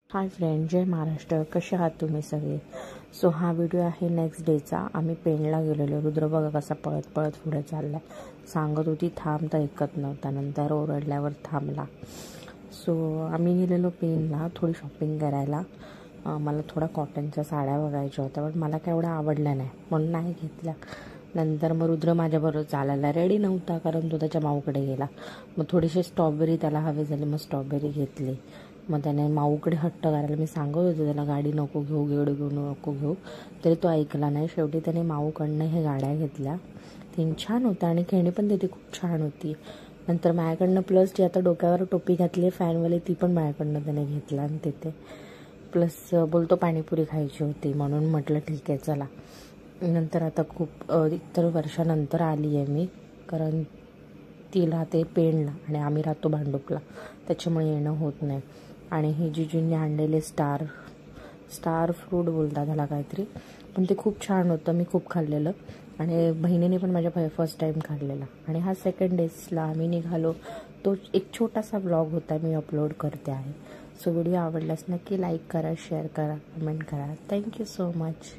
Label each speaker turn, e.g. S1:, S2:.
S1: Hi friend, जय महाराष्ट्र. कसे आहात तुम्ही सगळे? सो हा व्हिडिओ आहे नेक्स्ट डेचा. आम्ही पेणला गेलेलो. रुद्र बघा कसा पळत पळत पुढे चालला. सांगत होती थांब तर ऐकत नव्हता. नंतर ओरडल्यावर थांबला. सो आम्ही गेलेलो पेणला थोडी शॉपिंग करायला. मला थोडा कॉटनच्या साड्या बघायच्या होत्या, पण मला काय एवढ्या आवडल्या नाही म्हणून नाही घेतल्या. नंतर मग रुद्र माझ्याबरोबर चालायला रेडी नव्हता, कारण तो त्याच्या माऊकडे गेला. मग थोडीशी स्ट्रॉबेरी त्याला हवी झाली, मग स्ट्रॉबेरी घेतली. मग त्याने माऊकडे हट्ट करायला मी सांगत होते त्याला गाडी नको घेऊ, गेड घेऊ नको घेऊ, तरी तो ऐकला नाही. शेवटी त्याने माऊकडनं हे गाड्या घेतल्या. 3 छान होत्या आणि खेळणी पण तिथे खूप छान होती. नंतर माझ्याकडनं प्लस जी आता डोक्यावर टोपी घातली फॅनवाली, ती पण माझ्याकडनं त्याने घेतला. आणि तिथे प्लस बोलतो पाणीपुरी खायची होती, म्हणून म्हटलं ठीक आहे चला. नंतर आता खूप इतर वर्षानंतर आली आहे मी, कारण ती राहते पेणला आणि आम्ही राहतो भांडुपला, त्याच्यामुळे येणं होत नाही. आणि हे जिजूंनी आणलेले स्टार फ्रूट बोलतात त्याला काहीतरी, पण ते खूप छान होतं. मी खूप खाल्लेलं आणि बहिणीने पण माझ्या फर्स्ट टाईम खाल्लेला. आणि हा सेकंड डेजला आम्ही निघालो. तो एक छोटासा व्लॉग होता, मी अपलोड करते आहे. सो व्हिडिओ आवडल्यास नक्की लाईक करा, शेअर करा, कमेंट करा. Thank you so much.